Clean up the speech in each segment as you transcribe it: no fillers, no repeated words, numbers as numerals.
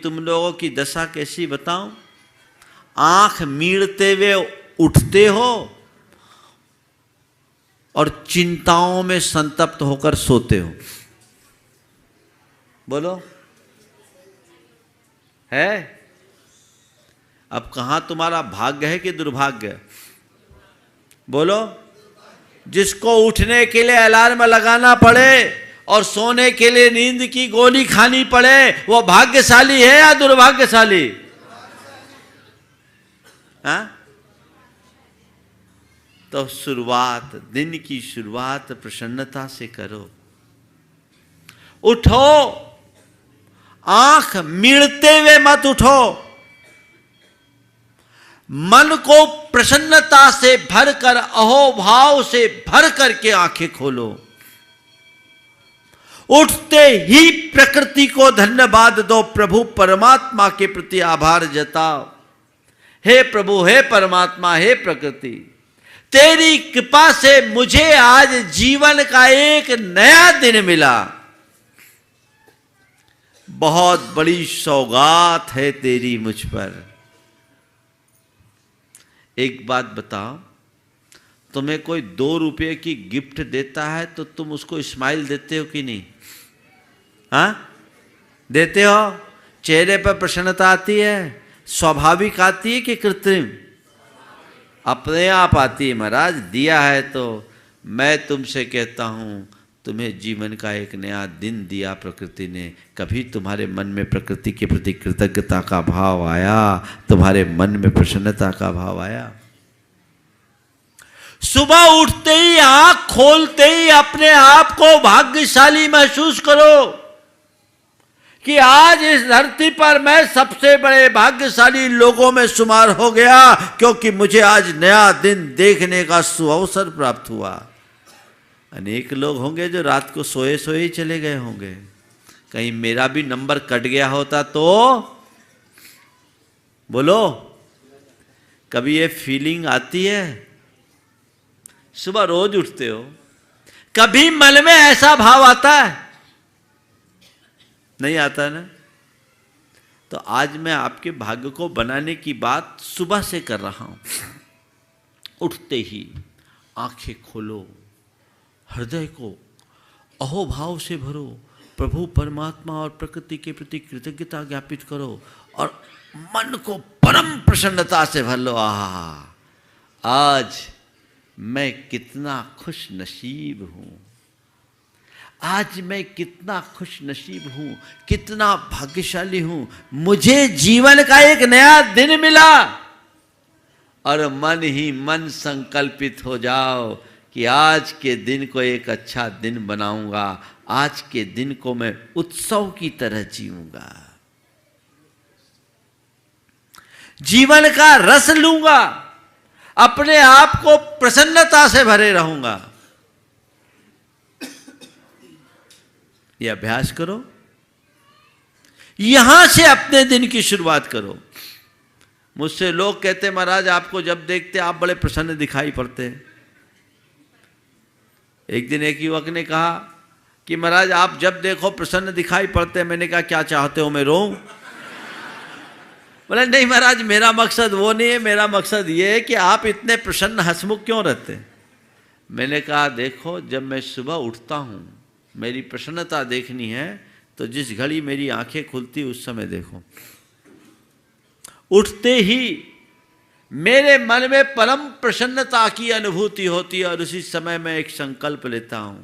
तुम लोगों की दशा कैसी बताऊं? आंख मीड़ते हुए उठते हो और चिंताओं में संतप्त होकर सोते हो। बोलो, है? अब कहां तुम्हारा भाग्य है कि दुर्भाग्य? बोलो। जिसको उठने के लिए अलार्म लगाना पड़े और सोने के लिए नींद की गोली खानी पड़े, वो भाग्यशाली है या दुर्भाग्यशाली? हाँ? तो शुरुआत, दिन की शुरुआत प्रसन्नता से करो। उठो, आंख मीड़ते हुए मत उठो। मन को प्रसन्नता से भरकर, अहोभाव से भर करके आंखें खोलो। उठते ही प्रकृति को धन्यवाद दो, प्रभु परमात्मा के प्रति आभार जताओ। हे प्रभु, हे परमात्मा, हे प्रकृति, तेरी कृपा से मुझे आज जीवन का एक नया दिन मिला। बहुत बड़ी सौगात है तेरी मुझ पर। एक बात बताओ, तुम्हें कोई 2 रुपये की गिफ्ट देता है तो तुम उसको स्माइल देते हो कि नहीं? हाँ, देते हो? चेहरे पर प्रसन्नता आती है? स्वाभाविक आती है कि कृत्रिम? अपने आप आती है महाराज। दिया है तो मैं तुमसे कहता हूं, तुम्हें जीवन का एक नया दिन दिया प्रकृति ने। कभी तुम्हारे मन में प्रकृति के प्रति कृतज्ञता का भाव आया? तुम्हारे मन में प्रसन्नता का भाव आया? सुबह उठते ही, आंख खोलते ही अपने आप को भाग्यशाली महसूस करो कि आज इस धरती पर मैं सबसे बड़े भाग्यशाली लोगों में शुमार हो गया, क्योंकि मुझे आज नया दिन देखने का सुअवसर प्राप्त हुआ। अनेक लोग होंगे जो रात को सोए सोए ही चले गए होंगे। कहीं मेरा भी नंबर कट गया होता तो? बोलो, कभी ये फीलिंग आती है? सुबह रोज उठते हो, कभी मन में ऐसा भाव आता है? नहीं आता ना? तो आज मैं आपके भाग्य को बनाने की बात सुबह से कर रहा हूं। उठते ही आंखें खोलो, हृदय को अहोभाव से भरो, प्रभु परमात्मा और प्रकृति के प्रति कृतज्ञता ज्ञापित करो और मन को परम प्रसन्नता से भर लो। आज मैं कितना खुश नसीब हूं, आज मैं कितना खुश नसीब हूं, कितना भाग्यशाली हूं। मुझे जीवन का एक नया दिन मिला। और मन ही मन संकल्पित हो जाओ कि आज के दिन को एक अच्छा दिन बनाऊंगा, आज के दिन को मैं उत्सव की तरह जीऊंगा, जीवन का रस लूंगा, अपने आप को प्रसन्नता से भरे रहूंगा। ये अभ्यास करो, यहां से अपने दिन की शुरुआत करो। मुझसे लोग कहते महाराज आपको जब देखते आप बड़े प्रसन्न दिखाई पड़ते हैं। एक दिन एक युवक ने कहा कि महाराज आप जब देखो प्रसन्न दिखाई पड़ते हैं। मैंने कहा क्या चाहते हो मैं रोऊं? बोले नहीं महाराज मेरा मकसद वो नहीं है, मेरा मकसद ये है कि आप इतने प्रसन्न हंसमुख क्यों रहते हैं। मैंने कहा देखो जब मैं सुबह उठता हूं, मेरी प्रसन्नता देखनी है तो जिस घड़ी मेरी आंखें खुलती उस समय देखो। उठते ही मेरे मन में परम प्रसन्नता की अनुभूति होती है और उसी समय मैं एक संकल्प लेता हूं,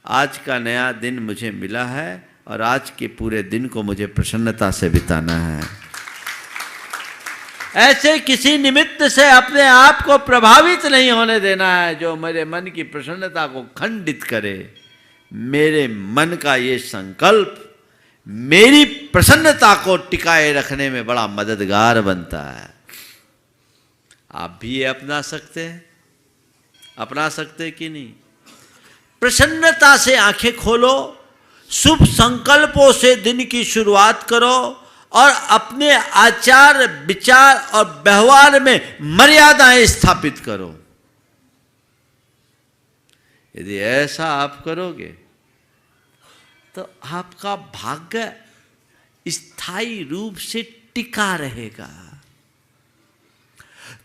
आज का नया दिन मुझे मिला है और आज के पूरे दिन को मुझे प्रसन्नता से बिताना है। ऐसे किसी निमित्त से अपने आप को प्रभावित नहीं होने देना है जो मेरे मन की प्रसन्नता को खंडित करे। मेरे मन का ये संकल्प मेरी प्रसन्नता को टिकाए रखने में बड़ा मददगार बनता है। आप भी ये अपना सकते हैं, अपना सकते कि नहीं? प्रसन्नता से आंखें खोलो, शुभ संकल्पों से दिन की शुरुआत करो और अपने आचार विचार और व्यवहार में मर्यादाएं स्थापित करो। यदि ऐसा आप करोगे तो आपका भाग्य स्थायी रूप से टिका रहेगा।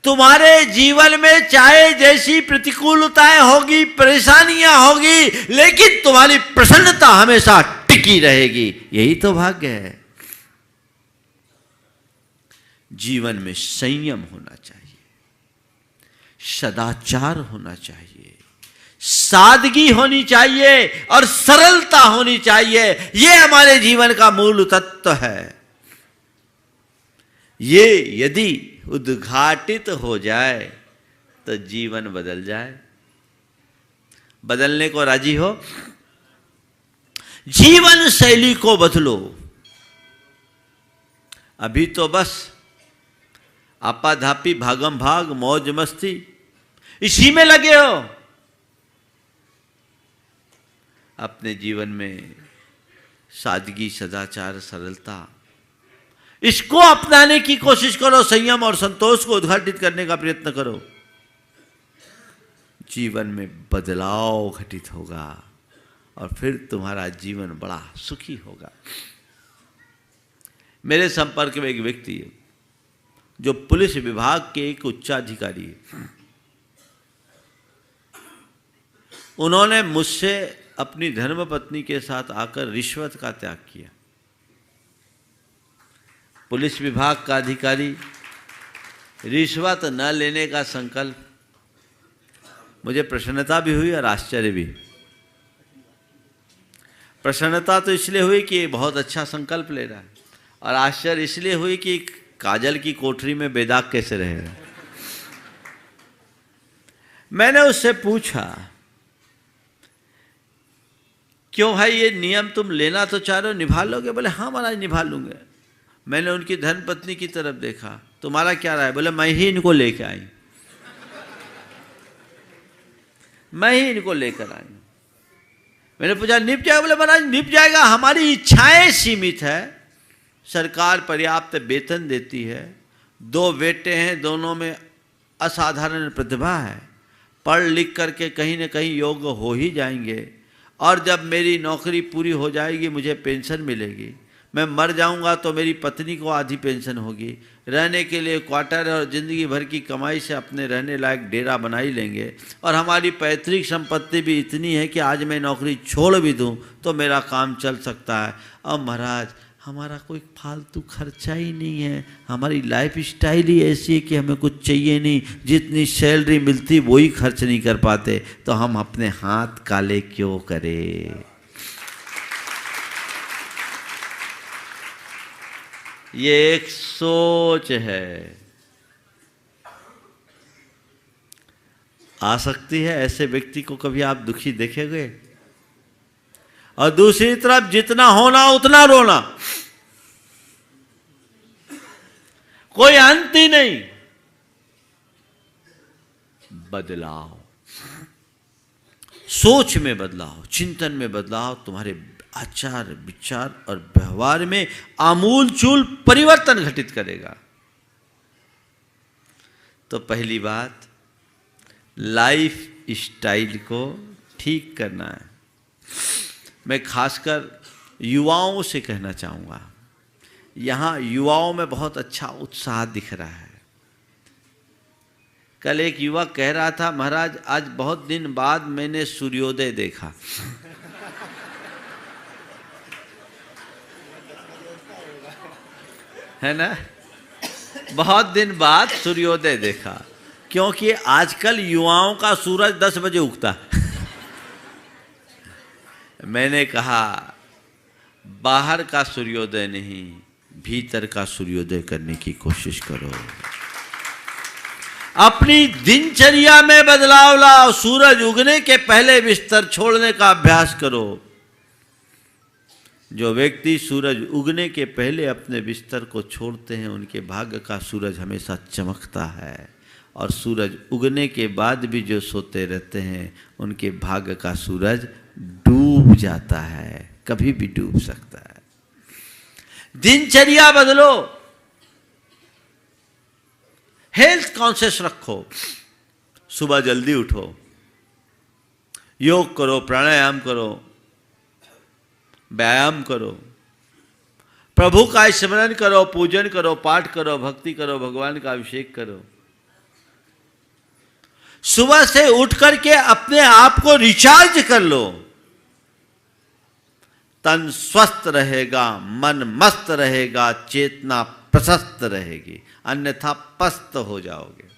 तुम्हारे जीवन में चाहे जैसी प्रतिकूलताएं होगी, परेशानियां होगी, लेकिन तुम्हारी प्रसन्नता हमेशा टिकी रहेगी। यही तो भाग्य है। जीवन में संयम होना चाहिए, सदाचार होना चाहिए, सादगी होनी चाहिए और सरलता होनी चाहिए। ये हमारे जीवन का मूल तत्व है। ये यदि उद्घाटित हो जाए तो जीवन बदल जाए। बदलने को राजी हो? जीवन शैली को बदलो। अभी तो बस आपाधापी, भागम भाग, मौज मस्ती, इसी में लगे हो। अपने जीवन में सादगी, सदाचार, सरलता, इसको अपनाने की कोशिश करो। संयम और संतोष को उद्घाटित करने का प्रयत्न करो। जीवन में बदलाव घटित होगा और फिर तुम्हारा जीवन बड़ा सुखी होगा। मेरे संपर्क में एक व्यक्ति है जो पुलिस विभाग के एक उच्चाधिकारी है। उन्होंने मुझसे अपनी धर्मपत्नी के साथ आकर रिश्वत का त्याग किया। पुलिस विभाग का अधिकारी, रिश्वत न लेने का संकल्प। मुझे प्रसन्नता भी हुई और आश्चर्य भी। प्रसन्नता तो इसलिए हुई कि बहुत अच्छा संकल्प ले रहा है, और आश्चर्य इसलिए हुई कि काजल की कोठरी में बेदाग कैसे रहेगा। मैंने उससे पूछा, क्यों भाई, ये नियम तुम लेना तो चाह रहे हो, निभा लोगे? बोले हाँ महाराज, निभा लूंगे। मैंने उनकी धर्मपत्नी की तरफ देखा, तुम्हारा क्या राय? बोले मैं ही इनको लेकर आई, मैं ही इनको लेकर आई। मैंने पूछा निभ जाएगा? बोले महाराज निभ जाएगा, हमारी इच्छाएं सीमित है। सरकार पर्याप्त वेतन देती है, 2 बेटे हैं, दोनों में असाधारण प्रतिभा है, पढ़ लिख करके कहीं न कहीं योग्य हो ही जाएंगे, और जब मेरी नौकरी पूरी हो जाएगी मुझे पेंशन मिलेगी। मैं मर जाऊंगा तो मेरी पत्नी को आधी पेंशन होगी। रहने के लिए क्वार्टर और ज़िंदगी भर की कमाई से अपने रहने लायक डेरा बना ही लेंगे, और हमारी पैतृक संपत्ति भी इतनी है कि आज मैं नौकरी छोड़ भी दूं तो मेरा काम चल सकता है। अब महाराज हमारा कोई फालतू खर्चा ही नहीं है, हमारी लाइफ स्टाइल ही ऐसी है कि हमें कुछ चाहिए नहीं, जितनी सैलरी मिलती वही खर्च नहीं कर पाते, तो हम अपने हाथ काले क्यों करें? ये एक सोच है। आ सकती है ऐसे व्यक्ति को कभी आप दुखी देखेंगे? और दूसरी तरफ जितना होना उतना रोना, कोई अंत ही नहीं। बदलाव, सोच में बदलाव, चिंतन में बदलाव तुम्हारे आचार, विचार और व्यवहार में आमूलचूल परिवर्तन घटित करेगा। तो पहली बात, लाइफ स्टाइल को ठीक करना है। मैं खासकर युवाओं से कहना चाहूँगा, यहाँ युवाओं में बहुत अच्छा उत्साह दिख रहा है। कल एक युवक कह रहा था, महाराज आज बहुत दिन बाद मैंने सूर्योदय देखा। है ना, बहुत दिन बाद सूर्योदय देखा, क्योंकि आजकल युवाओं का सूरज 10 बजे उगता है। मैंने कहा बाहर का सूर्योदय नहीं, भीतर का सूर्योदय करने की कोशिश करो। अपनी दिनचर्या में बदलाव लाओ। सूरज उगने के पहले बिस्तर छोड़ने का अभ्यास करो। जो व्यक्ति सूरज उगने के पहले अपने बिस्तर को छोड़ते हैं उनके भाग्य का सूरज हमेशा चमकता है, और सूरज उगने के बाद भी जो सोते रहते हैं उनके भाग्य का सूरज डूब जाता है, कभी भी डूब सकता है। दिनचर्या बदलो, हेल्थ कॉन्शियस रखो। सुबह जल्दी उठो, योग करो, प्राणायाम करो, व्यायाम करो, प्रभु का स्मरण करो, पूजन करो, पाठ करो, भक्ति करो, भगवान का अभिषेक करो। सुबह से उठ करके अपने आप को रिचार्ज कर लो। तन स्वस्थ रहेगा, मन मस्त रहेगा, चेतना प्रशस्त रहेगी, अन्यथा पस्त हो जाओगे।